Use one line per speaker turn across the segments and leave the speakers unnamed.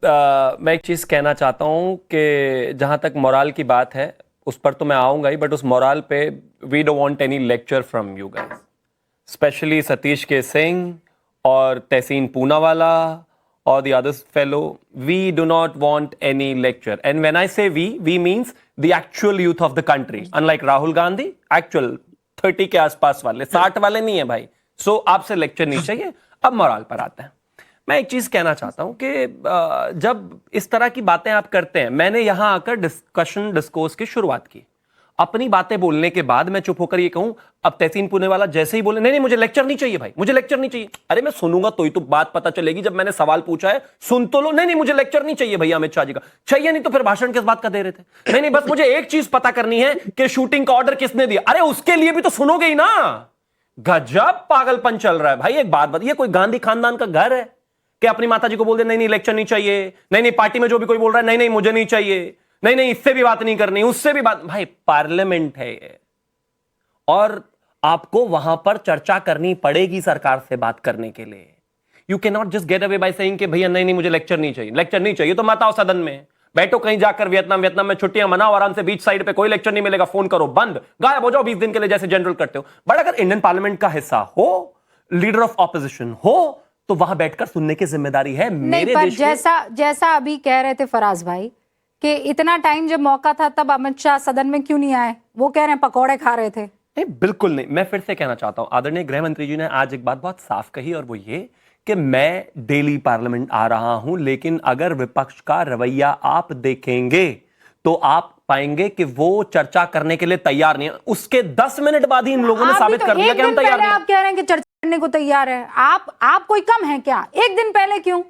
मैं एक चीज कहना चाहता हूं कि जहां तक मोरल की बात है उस पर तो मैं आऊंगा ही, बट उस मोरल पे we don't want any lecture from you guys, specially Satish K Singh और तहसीन Poonawalla or the other fellow. We do not want any lecture. And when I say we means the actual youth of the country. Unlike Rahul Gandhi, actual 30 के आसपास वाले, 60 वाले नहीं है भाई. So आपसे lecture नहीं चाहिए. अब मोरल पर आते हैं. मैं एक चीज कहना चाहता हूं कि जब इस तरह की बातें आप करते हैं, मैंने यहां आकर डिस्कोर्स की शुरुआत की. अपनी बातें बोलने के बाद मैं चुप होकर ये कहूं, अब तहसीन पूनावाला जैसे ही बोले नहीं मुझे लेक्चर नहीं चाहिए भाई, मुझे लेक्चर नहीं चाहिए. अरे मैं सुनूंगा तो ही तो बात पता चलेगी. जब मैंने सवाल पूछा है सुन तो लो. नहीं मुझे लेक्चर नहीं चाहिए भैया अमित शाह जी का. चाहिए नहीं तो फिर भाषण किस बात का दे रहे थे. नहीं बस मुझे एक चीज पता करनी है कि शूटिंग का ऑर्डर किसने दिया. अरे उसके लिए भी तो सुनोगे ही ना. गजब पागलपन चल रहा है भाई. एक बात बताइए, कोई गांधी खानदान का घर है कि अपनी माता जी को बोल दे नहीं लेक्चर नहीं चाहिए. नहीं पार्टी में जो भी कोई बोल रहा है नहीं मुझे नहीं चाहिए. नहीं इससे भी बात नहीं करनी, उससे भी बात. भाई पार्लियामेंट है ये, और आपको वहां पर चर्चा करनी पड़ेगी सरकार से बात करने के लिए. You can not just get away by saying कि भैया नहीं मुझे लेक्चर नहीं चाहिए. लेक्चर नहीं चाहिए तो मत आओ सदन में, बैठो कहीं जाकर वियतनाम में छुट्टियां मनाओ आराम से, बीच साइड पे कोई लेक्चर नहीं मिलेगा. फोन करो, बंद, गायब हो जाओ 20 दिन के लिए जैसे जनरल करते हो. बट अगर इंडियन पार्लियामेंट का हिस्सा हो, लीडर ऑफ ऑपोजिशन हो, तो वहां बैठकर सुनने की जिम्मेदारी है. मेरे
पर जैसा अभी कह रहे थे फराज भाई कि इतना टाइम जब मौका था तब अमित शाह सदन में क्यों नहीं आए. वो कह रहे हैं पकौड़े खा रहे थे.
नहीं बिल्कुल नहीं. मैं फिर से कहना चाहता हूं, आदरणीय गृह मंत्री जी ने आज एक बात बहुत साफ कही, और वो ये कि मैं डेली पार्लियामेंट आ रहा हूं, लेकिन अगर विपक्ष का रवैया आप देखेंगे तो आप पाएंगे कि वो चर्चा करने के लिए तैयार नहीं है. उसके 10 मिनट बाद ही इन लोगों ने साबित कर दिया कि हम तैयार नहीं.
आप कह रहे हैं कि चर्चा करने को तैयार है. आप कोई कम है क्या? एक दिन पहले क्यों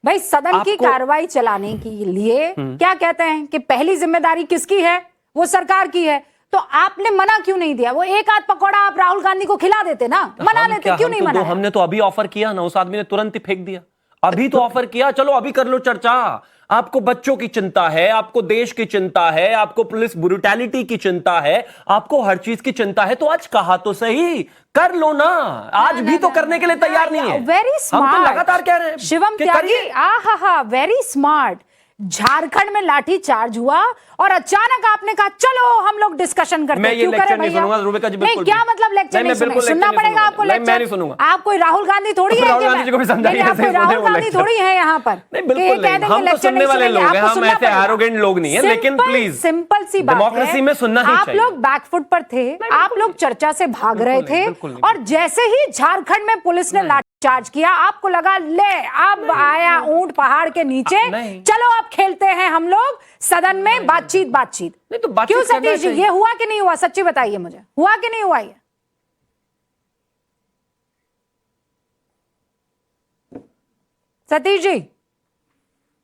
भाई सदन की कार्रवाई चलाने के लिए क्या कहते हैं कि पहली जिम्मेदारी किसकी है? वो सरकार की है. तो आपने मना क्यों नहीं दिया? वो एक आध पकौड़ा आप राहुल गांधी को खिला देते ना, मना लेते. क्यों नहीं मना?
हमने तो अभी ऑफर किया ना, उस आदमी ने तुरंत ही फेंक दिया. अभी तो ऑफर किया, चलो अभी कर लो चर्चा. आपको बच्चों की चिंता है, आपको देश की चिंता है, आपको पुलिस ब्रूटैलिटी की चिंता है, आपको हर चीज की चिंता है. तो आज कहा तो सही, कर लो ना. आज भी तो करने के लिए तैयार नहीं है.
Very smart.
हम तो लगातार कह रहे हैं
शिवम त्यागी. Very smart. झारखंड में लाठी चार्ज हुआ और अचानक आपने कहा चलो हम लोग डिस्कशन करते हैं. क्यों करें भैया? नहीं, क्या मतलब लेक्चर नहीं सुनना पड़ेगा आपको? लेक्चर मैं नहीं सुनूंगा. आप कोई राहुल गांधी थोड़ी है.
राहुल गांधी जी को भी समझाइए.
आप कोई राहुल गांधी थोड़ी है यहाँ पर.
बिल्कुल नहीं, हम तो सुनने वाले लोग हैं, हम ऐसे एरोगेंट लोग नहीं है. लेकिन प्लीज
सिंपल सी बात है,
डेमोक्रेसी में सुनना ही चाहिए.
आप लोग बैकफुट पर थे, आप लोग चर्चा से भाग रहे थे, और जैसे ही झारखंड में पुलिस ने लाठी चार्ज किया आपको लगा ले अब आया ऊंट पहाड़ के नीचे, चलो अब खेलते हैं हम लोग सदन में बातचीत.
नहीं तो
क्यों सतीश जी, ये हुआ कि नहीं हुआ? सच्ची बताइए मुझे, हुआ कि नहीं हुआ ये? सतीश जी,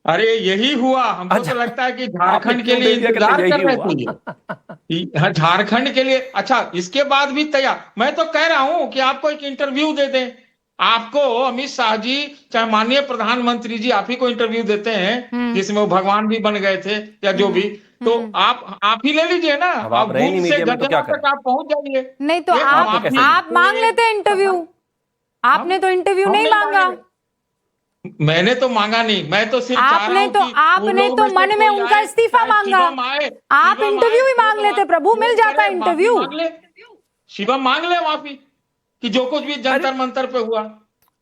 अरे यही हुआ. हमको तो लगता है कि झारखंड के लिए इंतजार कर रहे थे. झारखंड के लिए. अच्छा, इसके बाद भी तैयार. मैं तो कह रहा हूं कि आपको एक इंटरव्यू दे दें. आपको अमित शाह जी, चाहे माननीय प्रधानमंत्री जी, आप ही को इंटरव्यू देते हैं जिसमें वो भगवान भी बन गए थे या जो भी, तो आप ही ले लीजिए ना. आप बूथ से घटना तक आप पहुंच जाइए.
नहीं तो आप मांग लेते इंटरव्यू. आपने तो इंटरव्यू नहीं मांगा.
मैंने तो मांगा नहीं. मैं तो सिर्फ
आपने तो मन में उनका इस्तीफा मांगा. आप इंटरव्यू ही मांग लेते प्रभु, मिल जाता इंटरव्यू.
शिवम मांग ले माफी कि जो कुछ भी जंतर मंतर पे हुआ.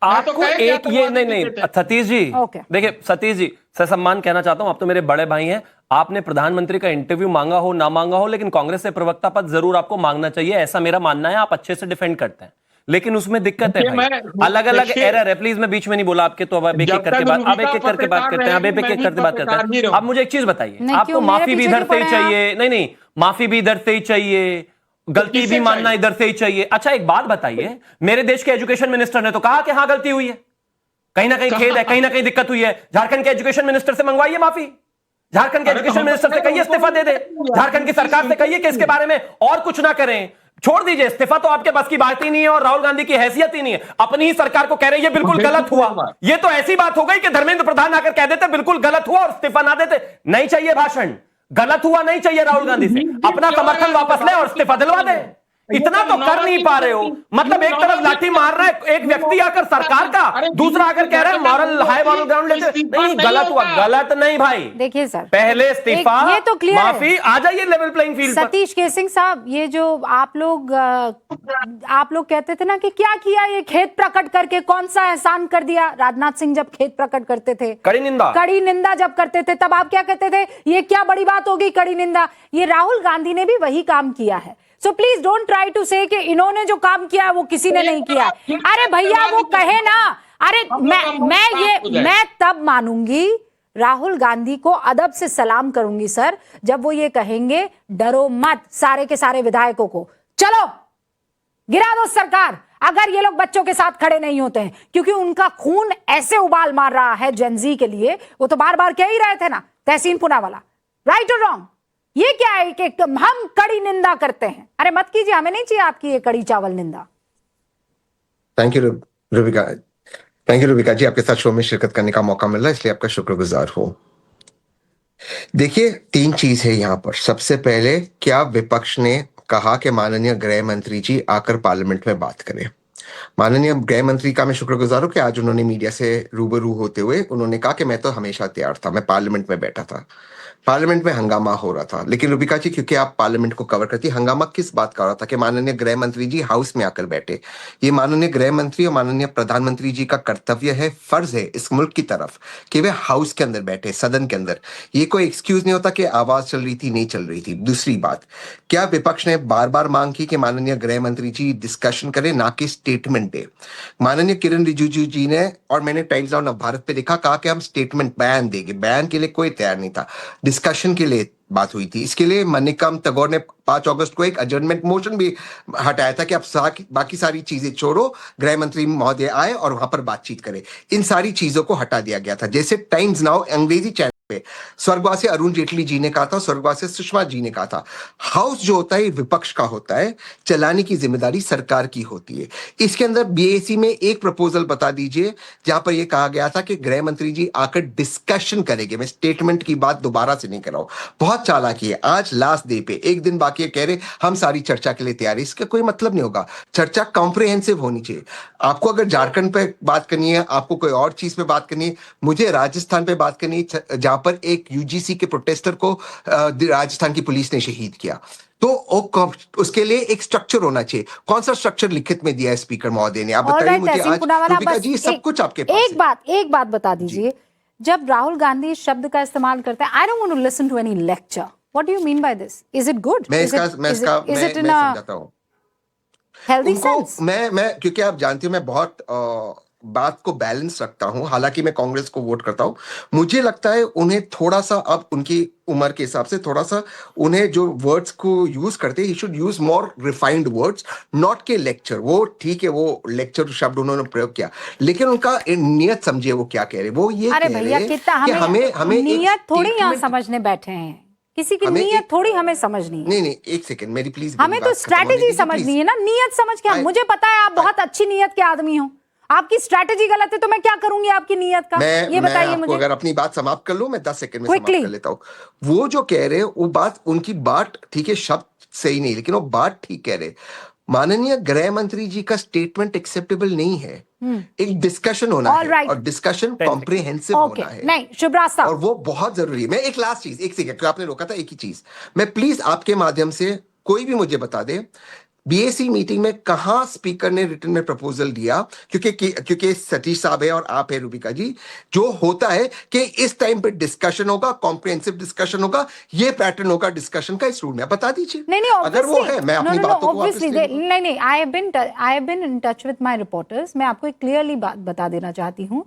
आपको एक ये नहीं सतीश जी, देखिए सतीश जी, ससम्मान कहना चाहता हूं, आप तो मेरे बड़े भाई हैं. आपने प्रधानमंत्री का इंटरव्यू मांगा हो ना मांगा हो, लेकिन कांग्रेस से प्रवक्ता पद जरूर आपको मांगना चाहिए, ऐसा मेरा मानना है. आप अच्छे से डिफेंड करते हैं, लेकिन उसमें दिक्कत है भाई. अलग अलग एरर है. प्लीज मैं बीच में नहीं बोला आपके, तो अब एक एक करके बात करते हैं. अब एक एक करके बात करते हैं. अब मुझे एक चीज बताइए, आपको माफी भी इधर से ही चाहिए? नहीं माफी भी इधर से ही चाहिए, गलती भी मानना इधर से ही चाहिए. अच्छा एक बात बताइए, मेरे देश के एजुकेशन मिनिस्टर ने तो कहा कि हाँ गलती हुई है, कहीं ना कहीं खेद है, कहीं ना कहीं दिक्कत हुई है. झारखंड के एजुकेशन मिनिस्टर से मंगवाइए माफी. झारखंड के एजुकेशन मिनिस्टर से कहिए इस्तीफा दे दे. झारखंड की सरकार से कहिए कि इसके बारे में और कुछ ना करें. छोड़ दीजिए, इस्तीफा तो आपके बस की बात ही नहीं है और राहुल गांधी की हैसियत ही नहीं है. अपनी ही सरकार को कह रहे हैं ये बिल्कुल गलत हुआ. ये तो ऐसी बात हो गई कि धर्मेंद्र प्रधान आकर कह देते बिल्कुल गलत हुआ और इस्तीफा ना देते. नहीं चाहिए भाषण, गलत हुआ नहीं चाहिए राहुल गांधी से. अपना समर्थन वापस ले और इस्तीफा दिलवा दे. इतना तो कर नहीं पा रहे हो। मतलब एक तरफ लाठी मार रहा है एक व्यक्ति आकर सरकार का, दूसरा आकर कह रहा है मॉरल हाई मॉरल ग्राउंड लेते। नहीं, गलत हुआ, गलत नहीं भाई।
देखिए सर,
पहले इस्तीफा,
ये तो क्लियर है।
माफी, आ जाइए लेवल प्लेइंग फील्ड पर।
सतीश केसिंग साहब, ये जो आप लोग कहते थे ना कि क्या किया ये खेत प्रकट करके, कौन सा एहसान कर दिया। राजनाथ सिंह जब खेत प्रकट करते थे, कड़ी निंदा जब करते थे, तब आप क्या कहते थे, ये क्या बड़ी बात होगी कड़ी निंदा। ये राहुल गांधी ने भी वही काम किया है। So please don't try to say कि इन्होंने जो काम किया है वो किसी ने नहीं किया। अरे भैया वो कहे ना, अरे मैं तब मानूंगी, राहुल गांधी को अदब से सलाम करूंगी सर, जब वो ये कहेंगे डरो मत सारे के सारे विधायकों को, चलो गिरा दो सरकार, अगर ये लोग बच्चों के साथ खड़े नहीं होते हैं। क्योंकि उनका खून ऐसे उबाल मार रहा है जेनजी के लिए, वो तो बार बार कह ही रहे थे ना, तहसीन पूनावाला, राइट और रॉन्ग। ये क्या है कि हम कड़ी निंदा करते हैं। अरे मत कीजिए, हमें नहीं चाहिए आपकी ये कड़ी चावल निंदा।
Thank you Rubika, thank you Rubika ji, आपके साथ शो में शिरकत करने का मौका मिल रहा है, इसलिए आपका शुक्रगुजार हो। देखिए, तीन चीज है यहाँ पर। सबसे पहले, क्या विपक्ष ने कहा कि माननीय गृह मंत्री जी आकर पार्लियामेंट में बात करें। माननीय गृह मंत्री का मैं शुक्रगुजार हूं कि आज उन्होंने मीडिया से रूबरू होते हुए उन्होंने कहा कि मैं तो हमेशा तैयार था, मैं पार्लियामेंट में बैठा था, पार्लियामेंट में हंगामा हो रहा था। लेकिन रूबिका जी, क्योंकि आप पार्लियामेंट को कवर करती, हंगामा किस बात का हो रहा था कि माननीय गृह मंत्री जी हाउस में आकर बैठे। ये माननीय गृह मंत्री और माननीय प्रधानमंत्री जी का कर्तव्य है, फर्ज है इस मुल्क की तरफ कि वे हाउस के अंदर बैठे, सदन के अंदर। ये कोई एक्सक्यूज नहीं होता कि आवाज चल रही थी, नहीं चल रही थी। दूसरी बात, क्या विपक्ष ने बार बार मांग की कि माननीय गृह मंत्री जी डिस्कशन करें, ना कि स्टेटमेंट दे। माननीय किरण रिजिजू जी ने, और मैंने टाइम्स नाउ नवभारत पे देखा, कहा कि हम स्टेटमेंट बयान देंगे। बयान के लिए कोई तैयार नहीं था, डिस्कशन के लिए बात हुई थी। इसके लिए मनिकम टैगोर ने 5 अगस्त को एक एडजर्नमेंट मोशन भी हटाया था कि अब बाकी सारी चीजें छोड़ो, गृह मंत्री महोदय आए और वहां पर बातचीत करें। इन सारी चीजों को हटा दिया गया था। जैसे टाइम्स नाउ अंग्रेजी चैनल पे स्वर्गवासी अरुण जेटली जी ने कहा था, स्वर्गवासी सुषमा जी ने कहा था, हाउस जो होता है विपक्ष का होता है, चलाने की जिम्मेदारी सरकार की होती है। इसके अंदर बीएसी में एक प्रपोजल बता दीजिए जहां पर यह कहा गया था कि गृह मंत्री जी आकर डिस्कशन करेंगे। मैं स्टेटमेंट की बात दोबारा से नहीं कर रहा हूं, बहुत चालाकी है। आज लास्ट डे पे एक दिन बाकी है, कह रहे हम सारी चर्चा के लिए तैयार है। इसका कोई मतलब नहीं होगा। चर्चा कॉम्प्रिहेंसिव होनी चाहिए। आपको अगर झारखंड पे बात करनी है, आपको कोई और चीज पे बात करनी है, मुझे राजस्थान पे बात करनी है जहां पर एक यूजीसी के प्रोटेस्टर को राजस्थान की पुलिस ने शहीद किया, तो उसके लिए एक स्ट्रक्चर होना चाहिए। कौन सा स्ट्रक्चर लिखित में दिया है स्पीकर महोदय ने? आप बताइए मुझे आज। रूबिका जी, सब कुछ आपके पास है।
एक बात बता दीजिए, जब राहुल गांधी इस शब्द का इस्तेमाल करते हैं, I don't want to listen to any lecture, what do you mean by this? Is it good?
मैं समझाता हूं
हेल्दी सेंस।
मैं क्योंकि आप जानती हो मैं बहुत बात को बैलेंस रखता हूं, हालांकि मैं कांग्रेस को वोट करता हूं। मुझे लगता है उन्हें थोड़ा सा, अब उनकी उम्र के हिसाब से थोड़ा सा उन्हें जो वर्ड्स को यूज करते हैं, he should use more refined words, not के लेक्चर। वो ठीक है, वो लेक्चर शब्द उन्होंने प्रयोग किया, लेकिन उनका नियत समझिए वो क्या कह रहे। वो ये
अरे भैया, कितना हमें नियत थोड़ी यहाँ समझने बैठे हैं, किसी की नियत थोड़ी हमें समझनी है।
नहीं, एक सेकंड मेरी प्लीज,
हमें तो स्ट्रैटेजी समझनी है ना, नियत समझ के। मुझे पता है आप बहुत अच्छी नियत के आदमी हो, आपकी स्ट्रैटेजी गलत है तो मैं क्या करूंगी आपकी नियत का? ये बताइए मुझे।
अगर अपनी बात समाप्त कर लूं, मैं 10 सेकंड में समाप्त कर लेता हूं। वो जो कह रहे हैं वो बात, उनकी बात ठीक है, शब्द सही नहीं, लेकिन वो बात ठीक कह रहे। माननीय गृह मंत्री जी का स्टेटमेंट एक्सेप्टेबल नहीं है। एक डिस्कशन होना है और डिस्कशन कॉम्प्रिहेंसिव होना है।
नहीं, शुभराज साहब,
और वो बहुत जरूरी है। मैं एक लास्ट चीज, एक सेकंड, आपने रोका था, एक ही चीज मैं प्लीज आपके माध्यम से कोई भी मुझे बता दे, बीएसी मीटिंग में कहां स्पीकर ने रिटर्न में प्रपोजल दिया, क्योंकि सतीश साहब है और आप है रूबिका जी, जो होता है कि इस टाइम पे डिस्कशन होगा, कॉम्प्रिहेंसिव डिस्कशन होगा, ये पैटर्न होगा डिस्कशन का, इस रूल में बता दीजिए।
नहीं,
अगर वो है, मैं अपनी बातों को वापस
नहीं, I have been in touch with my reporters. मैं आपको एक क्लियरली बात बता देना चाहती हूँ।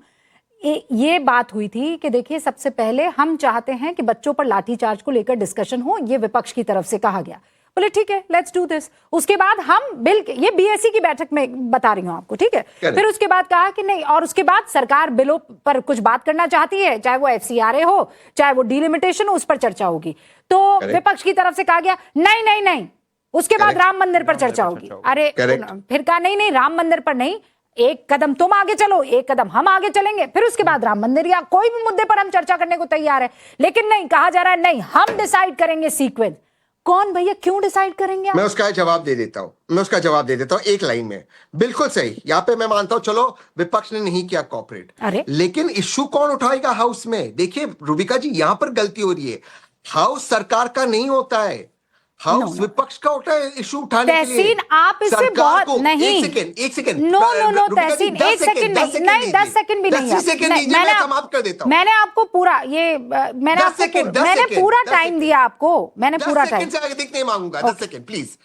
ये बात हुई थी कि देखिए, सबसे पहले हम चाहते हैं कि बच्चों पर लाठीचार्ज को लेकर डिस्कशन हो, ये विपक्ष की तरफ से कहा गया। बोले ठीक है, लेट्स डू दिस। उसके बाद हम बिल, ये बीएससी की बैठक में बता रही हूं आपको, ठीक है। फिर उसके बाद कहा कि नहीं, और उसके बाद सरकार बिलों पर कुछ बात करना चाहती है, चाहे वो एफसीआरए हो, चाहे वो डिलिमिटेशन हो, उस पर चर्चा होगी। तो विपक्ष की तरफ से कहा गया नहीं, उसके बाद राम मंदिर पर चर्चा होगी। अरे फिर कहा नहीं, राम मंदिर पर नहीं, एक कदम तुम आगे चलो, एक कदम हम आगे चलेंगे, फिर उसके बाद राम मंदिर या कोई भी मुद्दे पर हम चर्चा करने को तैयार है। लेकिन नहीं, कहा जा रहा है नहीं, हम डिसाइड करेंगे सीक्वेंस। कौन भैया, क्यों डिसाइड करेंगे आप?
मैं उसका जवाब दे देता हूं एक लाइन में। बिल्कुल सही, यहाँ पे मैं मानता हूं, चलो विपक्ष ने नहीं किया कॉपरेट,
अरे
लेकिन इश्यू कौन उठाएगा हाउस में? देखिए रूबिका जी, यहां पर गलती हो रही है। हाउस सरकार का नहीं होता है, हाउस विपक्ष का होता है इशू उठाने के लिए।
तहसीन, आप इससे
सरकार
बहुत
को
नहीं,
एक second
no no no
Rubika ji,
Tahseen,
10
एक सेकंड नहीं, 10 सेकंड भी नहीं,
10 सेकंड दीजिए, मैं समाप्त कर देता हूं।
मैंने आपको पूरा ये मैंने
10 सेकंड, 10
मैंने
सेकंड,
पूरा
10
टाइम
सेकंड।
दिया आपको, मैंने
10
पूरा
सेकंड
टाइम।
से अधिक नहीं मांगूंगा, 10 सेकंड प्लीज।